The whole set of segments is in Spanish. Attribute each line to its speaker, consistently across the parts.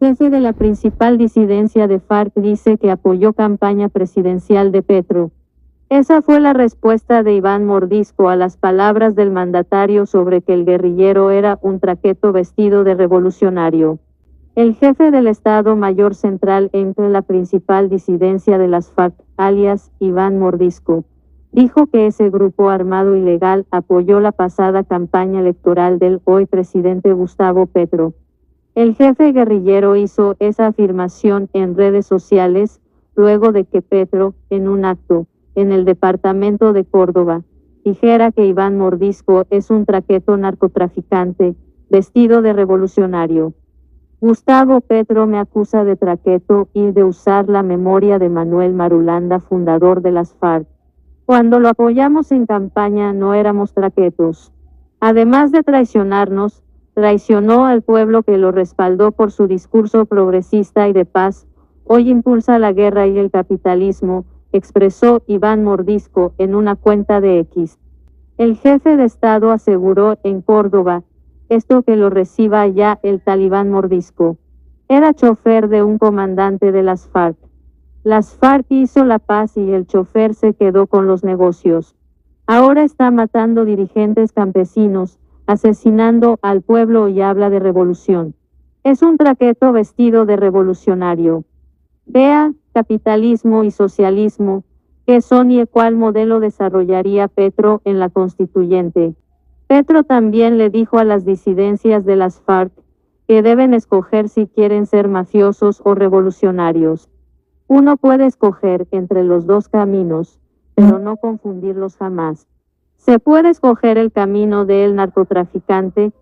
Speaker 1: Jefe de la principal disidencia de FARC dice que apoyó campaña presidencial de Petro. Esa fue la respuesta de Iván Mordisco a las palabras del mandatario sobre que el guerrillero era un traqueto vestido de revolucionario. El jefe del Estado Mayor Central entre la principal disidencia de las FARC, alias Iván Mordisco, dijo que ese grupo armado ilegal apoyó la pasada campaña electoral del hoy presidente Gustavo Petro. El jefe guerrillero hizo esa afirmación en redes sociales luego de que Petro, en un acto en el departamento de Córdoba, dijera que Iván Mordisco es un traqueto narcotraficante vestido de revolucionario. Gustavo Petro me acusa de traqueto y de usar la memoria de Manuel Marulanda, fundador de las FARC. Cuando lo apoyamos en campaña no éramos traquetos. Además de traicionarnos, traicionó al pueblo que lo respaldó por su discurso progresista y de paz. Hoy impulsa la guerra y el capitalismo, expresó Iván Mordisco en una cuenta de X. El jefe de Estado aseguró en Córdoba, esto que lo reciba ya el talibán Mordisco. Era chofer de un comandante de las FARC. Las FARC hizo la paz y el chofer se quedó con los negocios. Ahora está matando dirigentes campesinos, asesinando al pueblo y habla de revolución. Es un traqueto vestido de revolucionario. Vea, capitalismo y socialismo, qué son y cuál modelo desarrollaría Petro en la constituyente. Petro también le dijo a las disidencias de las FARC que deben escoger si quieren ser mafiosos o revolucionarios. Uno puede escoger entre los dos caminos, pero no confundirlos jamás. Se puede escoger el camino del narcotraficante,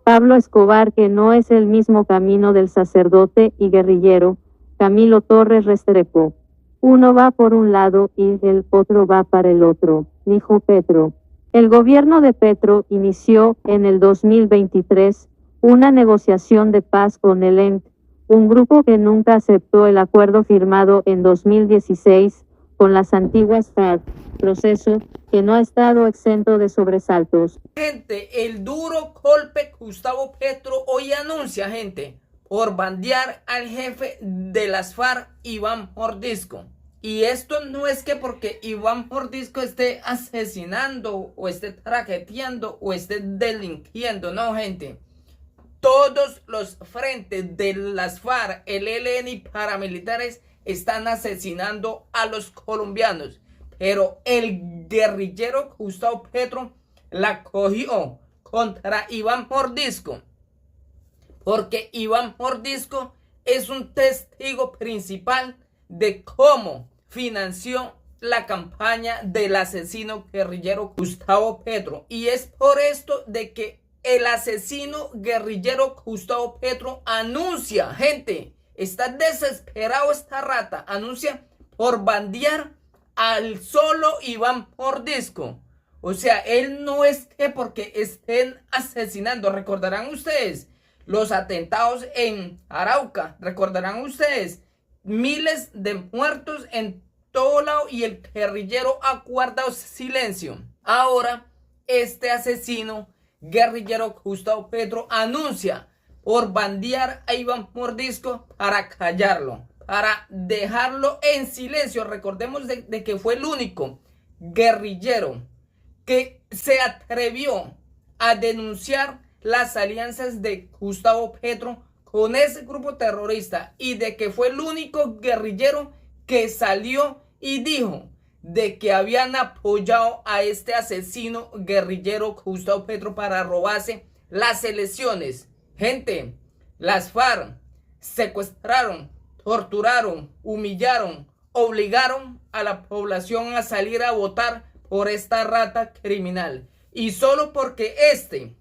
Speaker 1: Pablo Escobar, que no es el mismo camino del sacerdote y guerrillero, Camilo Torres Restrepo. Uno va por un lado y el otro va para el otro, dijo Petro. El gobierno de Petro inició en el 2023 una negociación de paz con el ENC, un grupo que nunca aceptó el acuerdo firmado en 2016 con las antiguas FARC, proceso que no ha estado exento de sobresaltos.
Speaker 2: Gente, el duro golpe Gustavo Petro hoy anuncia, gente, por bandear al jefe de las FARC, Iván Mordisco. Y esto no es que porque Iván Mordisco esté asesinando o esté traqueteando o esté delinquiendo, no, gente. Todos los frentes de las FARC, el ELN y paramilitares están asesinando a los colombianos. Pero el guerrillero Gustavo Petro la cogió contra Iván Mordisco. Porque Iván Mordisco es un testigo principal de cómo financió la campaña del asesino guerrillero Gustavo Petro. Y es por esto de que el asesino guerrillero Gustavo Petro anuncia, gente, está desesperado esta rata, anuncia por bandear al solo Iván Mordisco. O sea, él no es que porque estén asesinando, recordarán ustedes los atentados en Arauca, recordarán ustedes miles de muertos en todo lado y el guerrillero ha guardado silencio. Ahora este asesino guerrillero Gustavo Petro anuncia por bandear a Iván Mordisco para callarlo, para dejarlo en silencio. Recordemos de que fue el único guerrillero que se atrevió a denunciar las alianzas de Gustavo Petro con ese grupo terrorista y de que fue el único guerrillero que salió y dijo de que habían apoyado a este asesino guerrillero Gustavo Petro para robarse las elecciones. Gente, las FARC secuestraron, torturaron, humillaron, obligaron a la población a salir a votar por esta rata criminal. Y solo porque este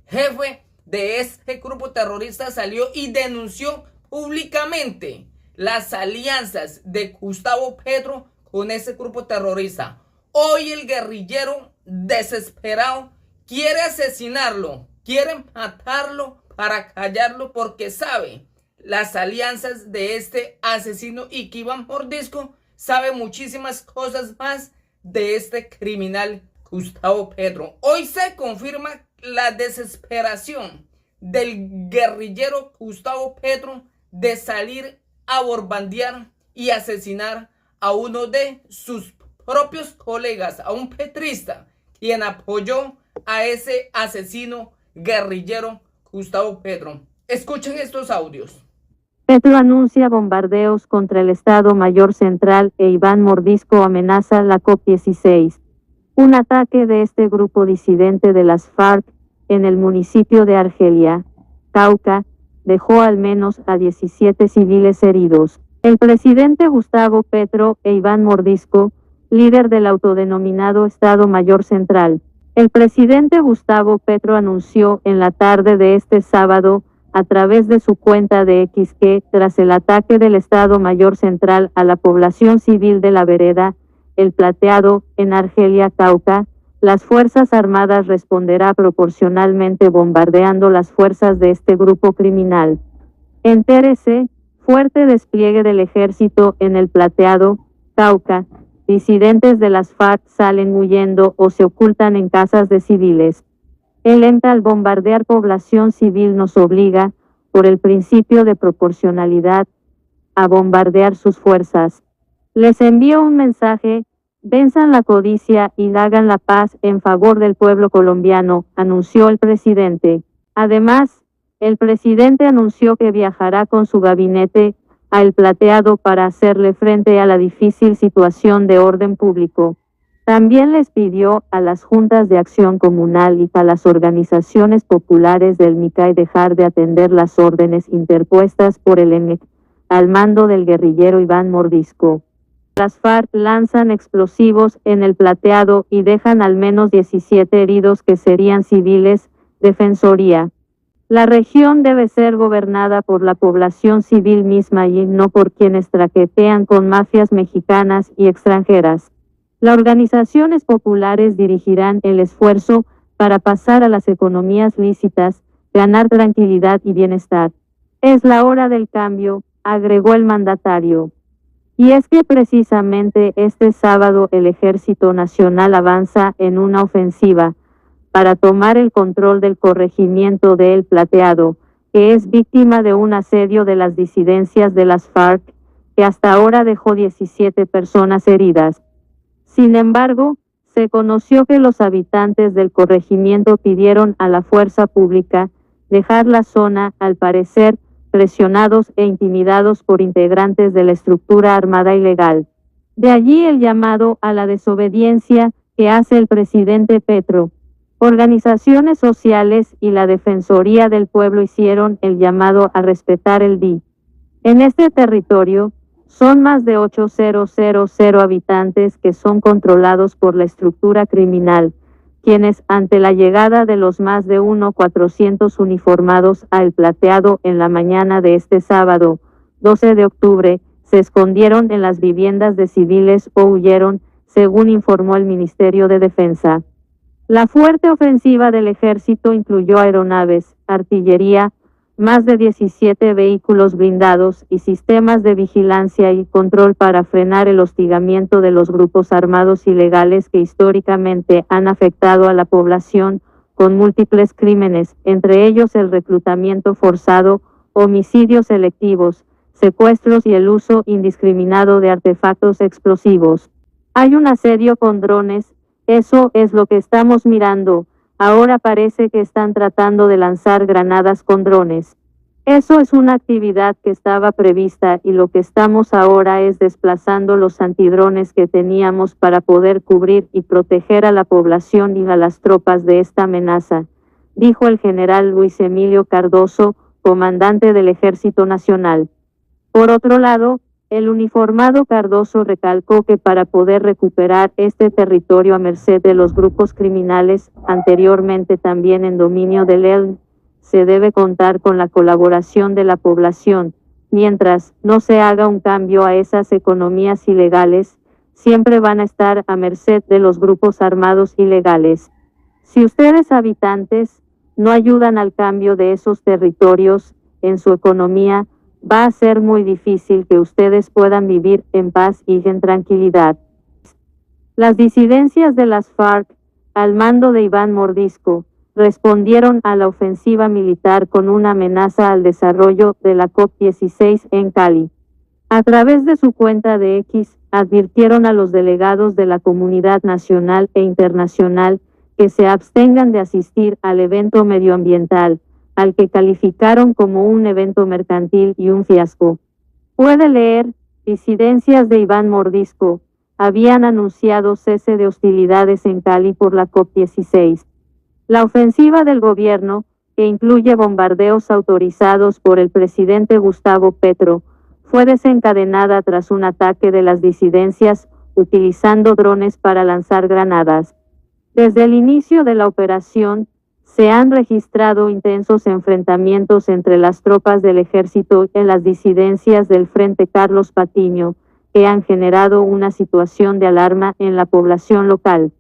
Speaker 2: jefe de este grupo terrorista salió y denunció públicamente las alianzas de Gustavo Petro con ese grupo terrorista. Hoy el guerrillero desesperado quiere asesinarlo, quiere matarlo para callarlo porque sabe las alianzas de este asesino y que Iván Mordisco sabe muchísimas cosas más de este criminal Gustavo Petro. Hoy se confirma la desesperación del guerrillero Gustavo Petro de salir a bombardear y asesinar a uno de sus propios colegas, a un petrista, quien apoyó a ese asesino guerrillero Gustavo Petro. Escuchen estos audios.
Speaker 1: Petro anuncia bombardeos contra el Estado Mayor Central e Iván Mordisco amenaza la COP16. Un ataque de este grupo disidente de las FARC en el municipio de Argelia, Cauca, dejó al menos a 17 civiles heridos. El presidente Gustavo Petro e Iván Mordisco, líder del autodenominado Estado Mayor Central. El presidente Gustavo Petro anunció en la tarde de este sábado, a través de su cuenta de X, que, tras el ataque del Estado Mayor Central a la población civil de la vereda El Plateado, en Argelia, Cauca, las Fuerzas Armadas responderá proporcionalmente bombardeando las fuerzas de este grupo criminal. Entérese, fuerte despliegue del ejército en El Plateado, Cauca, disidentes de las FARC salen huyendo o se ocultan en casas de civiles. El ente al bombardear población civil nos obliga, por el principio de proporcionalidad, a bombardear sus fuerzas. Les envío un mensaje, venzan la codicia y hagan la paz en favor del pueblo colombiano, anunció el presidente. Además, el presidente anunció que viajará con su gabinete a El Plateado para hacerle frente a la difícil situación de orden público. También les pidió a las juntas de acción comunal y a las organizaciones populares del MICAI dejar de atender las órdenes interpuestas por el ENEC, al mando del guerrillero Iván Mordisco. Las FARC lanzan explosivos en El Plateado y dejan al menos 17 heridos que serían civiles, Defensoría. La región debe ser gobernada por la población civil misma y no por quienes traquetean con mafias mexicanas y extranjeras. Las organizaciones populares dirigirán el esfuerzo para pasar a las economías lícitas, ganar tranquilidad y bienestar. Es la hora del cambio, agregó el mandatario. Y es que precisamente este sábado el Ejército Nacional avanza en una ofensiva para tomar el control del corregimiento de El Plateado, que es víctima de un asedio de las disidencias de las FARC, que hasta ahora dejó 17 personas heridas. Sin embargo, se conoció que los habitantes del corregimiento pidieron a la fuerza pública dejar la zona, al parecer, presionados e intimidados por integrantes de la estructura armada ilegal. De allí el llamado a la desobediencia que hace el presidente Petro. Organizaciones sociales y la Defensoría del Pueblo hicieron el llamado a respetar el DI. En este territorio, son más de 8.000 habitantes que son controlados por la estructura criminal, quienes, ante la llegada de los más de 1.400 uniformados a El Plateado en la mañana de este sábado, 12 de octubre, se escondieron en las viviendas de civiles o huyeron, según informó el Ministerio de Defensa. La fuerte ofensiva del ejército incluyó aeronaves, artillería, más de 17 vehículos blindados y sistemas de vigilancia y control para frenar el hostigamiento de los grupos armados ilegales que históricamente han afectado a la población con múltiples crímenes, entre ellos el reclutamiento forzado, homicidios selectivos, secuestros y el uso indiscriminado de artefactos explosivos. Hay un asedio con drones, eso es lo que estamos mirando. Ahora parece que están tratando de lanzar granadas con drones. Eso es una actividad que estaba prevista y lo que estamos ahora es desplazando los antidrones que teníamos para poder cubrir y proteger a la población y a las tropas de esta amenaza, dijo el general Luis Emilio Cardoso, comandante del Ejército Nacional. Por otro lado, el uniformado Cardoso recalcó que para poder recuperar este territorio a merced de los grupos criminales, anteriormente también en dominio del ELN, se debe contar con la colaboración de la población. Mientras no se haga un cambio a esas economías ilegales, siempre van a estar a merced de los grupos armados ilegales. Si ustedes habitantes no ayudan al cambio de esos territorios en su economía, va a ser muy difícil que ustedes puedan vivir en paz y en tranquilidad. Las disidencias de las FARC, al mando de Iván Mordisco, respondieron a la ofensiva militar con una amenaza al desarrollo de la COP16 en Cali. A través de su cuenta de X, advirtieron a los delegados de la comunidad nacional e internacional que se abstengan de asistir al evento medioambiental, al que calificaron como un evento mercantil y un fiasco. Puede leer, disidencias de Iván Mordisco, habían anunciado cese de hostilidades en Cali por la COP16. La ofensiva del gobierno, que incluye bombardeos autorizados por el presidente Gustavo Petro, fue desencadenada tras un ataque de las disidencias utilizando drones para lanzar granadas. Desde el inicio de la operación, se han registrado intensos enfrentamientos entre las tropas del ejército y las disidencias del Frente Carlos Patiño, que han generado una situación de alarma en la población local.